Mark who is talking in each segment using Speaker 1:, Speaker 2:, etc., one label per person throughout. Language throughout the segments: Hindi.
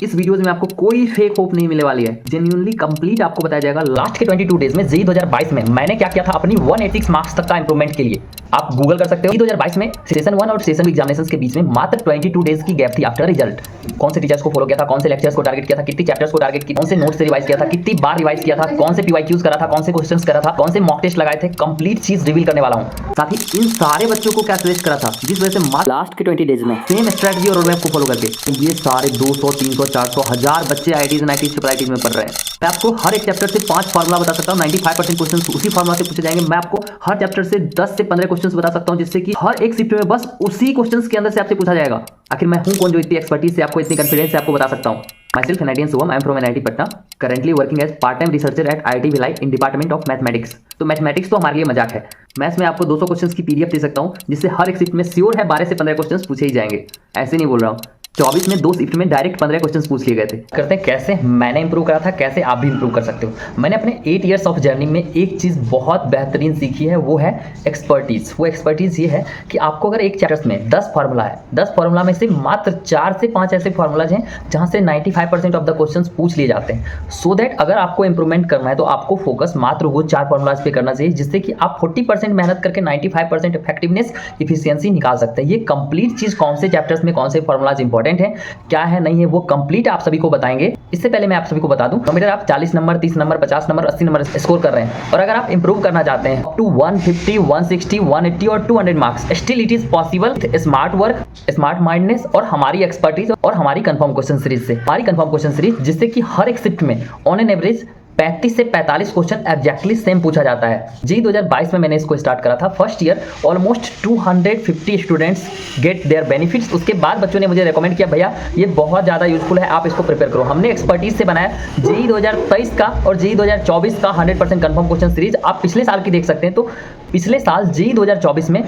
Speaker 1: इस वीडियोस में आपको कोई फेक होप नहीं मिलने वाली है। जेन्युइनली कंप्लीट आपको बताया जाएगा लास्ट के 22 डेज में जेईई 2022 में मैंने क्या किया था अपनी 186 मार्क्स तक का इंप्रूवमेंट के लिए। आप गूगल कर सकते हो। 2022 में सेशन 1 और सेशन एग्जामिनेशंस के बीच में मात्र 22 डेज की गैप थी आफ्टर रिजल्ट। कौन से टीचर्स को फॉलो किया था, कौन से लेक्चर्स को टारगेट किया था, कितनी चैप्टर्स को टारगेट किया, कौन से नोट्स से रिवाइज किया था, कितनी बार रिवाइज किया था, कौन से पीवाईक्यूज करा था, कौन से क्वेश्चंस करा था, कौन से मॉक टेस्ट लगाए थे, कंप्लीट चीज रिवील करने वाला हूं। साथ ही इन सारे बच्चों को क्या सजेस्ट करा था जिस वजह से लास्ट के 20 डेज में सेम स्ट्रेटजी और रोडमैप को फॉलो करके ये सारे 200, 300, 400, 1000 बच्चे IITs and ITs triple ITs में पढ़ रहे हैं। मैं आपको हर एक चैप्टर से 5 फार्मूला बता सकता हूं। 95% क्वेश्चंस उसी फार्मूला से पूछे जाएंगे। मैं आपको हर चैप्टर से 10 से 15 क्वेश्चंस बता सकता हूं जिससे कि हर एक शिफ्ट में बस उसी क्वेश्चंस के अंदर से आपसे पूछा जाएगा। आखिर मैं हूं कौन जो इतनी एक्सपर्टीज से आपको इतनी कॉन्फिडेंस से आपको बता सकता हूं। Myself Canadian Subham, I am from NIT Patna, currently working as part-time researcher at IIT Bhilai in Department of Mathematics। तो मैथमेटिक्स तो हमारे लिए मजाक है। मैथ्स में आपको 200 क्वेश्चंस की पीडीएफ दे सकता हूं जिससे हर एक शिफ्ट में श्योर है 12 से 15 क्वेश्चंस पूछे ही जाएंगे। ऐसे नहीं बोल रहा हूं। 24 में 2 शिफ्ट में डायरेक्ट 15 क्वेश्चंस पूछ लिए गए थे। करते हैं कैसे मैंने इंप्रूव करा था, कैसे आप भी इंप्रूव कर सकते हो। मैंने अपने 8 इयर्स ऑफ जर्नी में एक चीज़ बहुत बेहतरीन सीखी है, वो है एक्सपर्टीज। वो एक्सपर्टीज ये है कि आपको अगर एक चैप्टर्स में 10 फार्मूला है, 10 फार्मूला में से मात्र 4 से 5 ऐसे फार्मूलाज हैं जहां से 95% ऑफ द क्वेश्चंस पूछ लिए जाते हैं। सो दैट अगर आपको इंप्रूवमेंट करना है तो आपको फोकस मात्र वो 4 फार्मूलाज पे करना चाहिए जिससे कि आप 40% मेहनत करके 95% इफेक्टिवनेस इफिशियंसी निकाल सकते हैं। ये कंप्लीट चीज़ कौन से चैप्टर्स में कौन से फार्मूलाज इंपॉर्टेंट है, क्या है नहीं है, वो कंप्लीट आप सभी को बताएंगे। इससे पहले मैं आप सभी को बता दूं, कंप्यूटर आप 40 number, 30 number, 50 number, 80 number score कर रहे हैं और अगर आप इंप्रूव करना चाहते हैं अप टू 150, 160, 180 और 200 marks, still it is possible. Smart work, smart mindness और हमारी एक्सपर्टीज और हमारी कंफर्म क्वेश्चन सीरीज से, हमारी कंफर्म क्वेश्चन सीरीज जिससे कि हर एक शिफ्ट में ऑन एन एवरेज 35 से 45 क्वेश्चन एग्जैक्टली सेम पूछा जाता है। जेईई 2022 में मैंने इसको स्टार्ट करा था। First year almost 250 students get their benefits. उसके बाद बच्चों ने मुझे रेकमेंड किया, भैया ये बहुत ज़्यादा यूजफुल है, आप इसको प्रिपेयर करो। हमने एक्सपर्टीज से बनाया जेईई 2023 का और जेईई 2024 का 100% कंफर्म क्वेश्चन सीरीज। आप पिछले साल की देख सकते हैं। तो पिछले साल जेईई 2024 में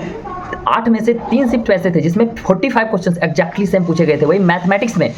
Speaker 1: 8 में से 3 शिफ्ट ऐसे थे जिसमें 45 क्वेश्चंस एग्जैक्टली सेम पूछे गए थे। वही मैथमेटिक्स में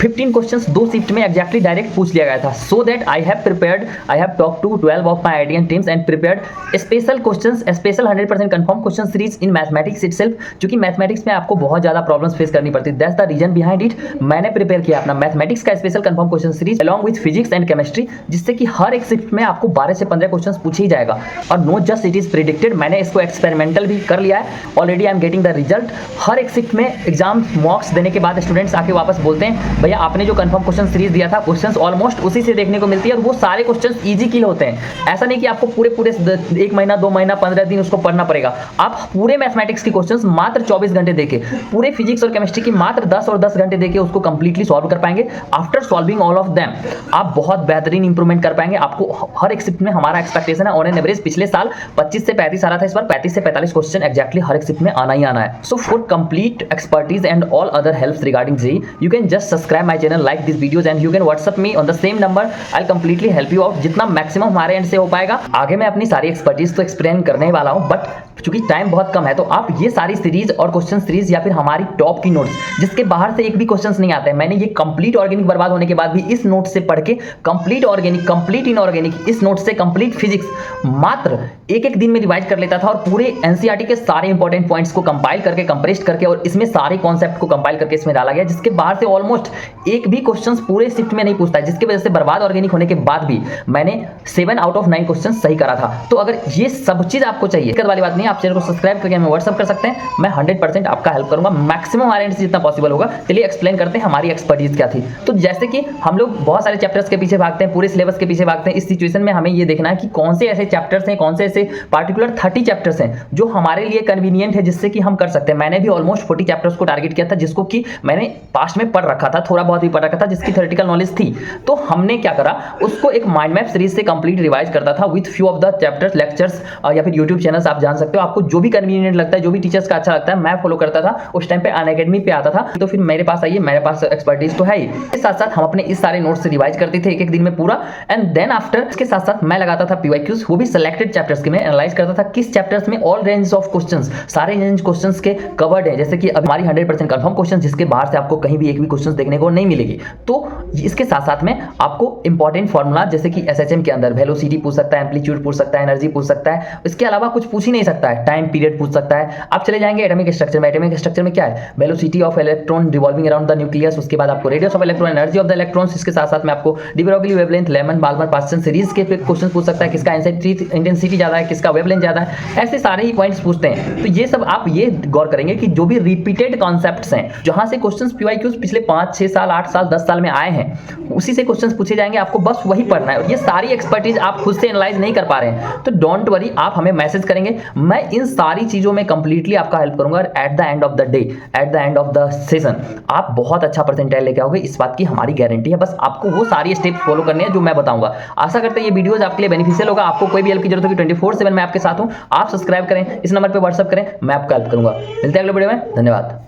Speaker 1: 15 क्वेश्चंस 2 शिफ्ट में एग्जैक्टली डायरेक्ट पूछ लिया गया था। So that I have prepared, I have talk to 12 of my IITian teams and prepared special questions, special 100% confirm question series in mathematics itself. क्योंकि मैथमेटिक्स में आपको बहुत ज्यादा प्रॉब्लम्स फेस करनी पड़ती है। That's the reason behind it. मैंने प्रिपेयर किया अपना मैथमेटिक्स का special confirm question series along with physics and chemistry जिससे कि हर एक शिफ्ट में आपको 12 से 15 क्वेश्चन पूछे ही जाएगा। और note just it is predicted, मैंने इसको एक्सपेरिमेंटल भी कर लिया है। Already I am getting the result. हर एक शिफ्ट में एग्जाम मॉक्स देने के बाद स्टूडेंट्स आके वापस बोलते हैं, भैया आपने जो कंफर्म क्वेश्चन सीरीज दिया था क्वेश्चंस ऑलमोस्ट उसी से देखने को मिलती है और वो सारे क्वेश्चंस इजी किल होते हैं। ऐसा नहीं कि आपको पूरे 1 महीना, 2 महीना, 15 दिन उसको पढ़ना पड़ेगा। आप पूरे मैथमेटिक्स की क्वेश्चंस मात्र 24 घंटे देके, पूरे फिजिक्स और केमिस्ट्री की मात्र 10 और 10 घंटे देके उसको कंप्लीटली सॉल्व कर पाएंगे। After solving all of them आप बहुत बेहतरीन इंप्रूवमेंट कर पाएंगे। आपको हर एक शिफ्ट में हमारा एक्सपेक्टेशन है ऑन एन एवरेज पिछले साल 25 से 35 आ रहा था, इस बार 35 से 45 क्वेश्चन एग्जैक्टली हर एक शिफ्ट में आना ही आना है। So for complete expertise and all other helps regarding JEE you can just subscribe my channel, like this videos and you can WhatsApp me on the same number. I'll completely help you out जितना मैक्सिमम हमारे एंड से हो पाएगा। आगे मैं अपनी सारी एक्सपर्टीज तो एक्सप्लेन करने वाला हूं, बट चूंकि टाइम बहुत कम है तो आप ये सारी सीरीज और क्वेश्चन सीरीज या फिर हमारी टॉप की नोट्स जिसके बाहर से एक भी क्वेश्चंस नहीं आते हैं, मैंने ये कंप्लीट ऑर्गेनिक बर्बाद होने के बाद भी इस नोट से पढ़ के कंप्लीट ऑर्गेनिक, कंप्लीट इनऑर्गेनिक, इस नोट से कंप्लीट फिजिक्स मात्र एक दिन में रिवाइज कर लेता था और पूरे एनसीईआरटी के सारे इंपॉर्टेंट पॉइंट्स को कंपाइल करके, कंप्रेस्ड करके और इसमें सारे कॉन्सेप्ट को कंपाइल करके इसमें डाला गया जिसके बाहर से ऑलमोस्ट एक भी क्वेश्चन पूरे शिफ्ट में नहीं पूछता है, जिसकी वजह से बर्बाद ऑर्गेनिक होने के बाद भी मैंने 7 आउट ऑफ 9 क्वेश्चन सही करा था। तो अगर ये सब चीज आपको चाहिए, दिक्कत वाली बात नहीं है, आप चैनल को सब्सक्राइब करके हमें व्हाट्सअप कर सकते हैं। मैं 100% आपका हेल्प करूंगा, मैक्सिमम हमारे एंड से जितना पॉसिबल होगा। चलिए एक्सप्लेन करते हैं हमारी एक्सपर्टीज क्या थी। तो जैसे कि हम लोग बहुत सारे चैप्टर्स के पीछे भागते हैं, पूरे सिलेबस के पीछे भागते हैं। इस सिचुएशन में हमें ये देखना है कि कौन से ऐसे चैप्टर्स हैं, कौन से ऐसे पार्टिकुलर 30 चैप्टर्स हैं जो हमारे लिए कन्वीनियंट है जिससे कि हम कर सकते हैं। मैंने भी ऑलमोस्ट 40 चैप्टर्स को टारगेट किया था जिसको कि मैंने पास्ट में पढ़ रखा था, थोड़ा बहुत भी पढ़ रखा था, जिसकी थ्योरेटिकल नॉलेज थी। तो हमने क्या करा, उसको एक माइंड मैप सीरीज से कंप्लीट रिवाइज करता था with few of the chapters, lectures या फिर यूट्यूब चैनल्स आप जान सकते हो। आपको जो भी कन्वीनियंट लगता है, जो भी टीचर्स का अच्छा लगता है, मैं फॉलो करता था। उस टाइम पे अनअकैडमी पे आता था, तो फिर मेरे पास आइए, मेरे पास एक्सपर्टीज तो है ही। इसके साथ साथ हम अपने इस सारे नोट्स से रिवाइज करते थे एक दिन में पूरा। एंड देन आफ्टर इसके साथ साथ मैं लगाता था पीवाईक्यूज, वो भी सिलेक्टेड चैप्टर्स के। मैं एनालाइज करता था किस चैप्टर्स में ऑल रेंज ऑफ क्वेश्चंस, सारे रेंज क्वेश्चंस के कवर्ड है। जैसे कि अभी हमारी 100% कंफर्म क्वेश्चन जिसके बाहर से आपको कहीं भी एक भी क्वेश्चन देखने को वो नहीं मिलेगी। तो इसके साथ साथ में आपको इंपॉर्टेंट फॉर्मूला जैसे कि एसएचएम के अंदर वेलोसिटी पूछ सकता है, एम्पलीट्यूड पूछ सकता है, एनर्जी पूछ सकता है, इसके अलावा कुछ पूछ ही नहीं सकता है, टाइम पीरियड पूछ सकता है। आप चले जाएंगे एटॉमिक स्ट्रक्चर में। एटॉमिक स्ट्रक्चर में क्या है, velocity of electron revolving around the nucleus, उसके बाद आपको radius of electron, energy of the electrons, इसके साथ साथ में आपको de Broglie wavelength, Lyman Balmer Paschen series के क्वेश्चन पूछ सकता है, किसका इंटेंसिटी ज्यादा है, किसका वेवलेंथ ज्यादा है, ऐसे सारे ही पॉइंट्स पूछते हैं। तो ये सब आप ये गौर करेंगे कि जो भी रिपीटेड कॉन्सेप्ट्स हैं, जहां से क्वेश्चंस पीवाईक्यूज पिछले 5 6 साल 8 साल 10 साल में आए हैं, उसी से क्वेश्चंस पूछे जाएंगे, आपको बस वही पढ़ना है। और ये सारी एक्सपर्टीज आप खुद से एनालाइज नहीं कर पा रहे हैं तो डोंट वरी, आप हमें मैसेज करेंगे, मैं इन सारी चीजों में कंप्लीटली आपका हेल्प करूंगा। At the end of the day, at the end of the session आप बहुत अच्छा परसेंटाइल लेके आओगे, इस बात की हमारी गारंटी है। बस आपको वो सारी स्टेप्स फॉलो करने हैं जो मैं बताऊंगा। आशा करते हैं ये वीडियोस आपके लिए बेनिफिशियल होगा। आपको कोई भी हेल्प की जरूरत होगी 24/7 मैं आपके साथ हूं। आप सब्सक्राइब करें, इस नंबर पर व्हाट्सएप करें, मैं आपका हेल्प करूंगा। मिलते हैं अगले वीडियो में, धन्यवाद।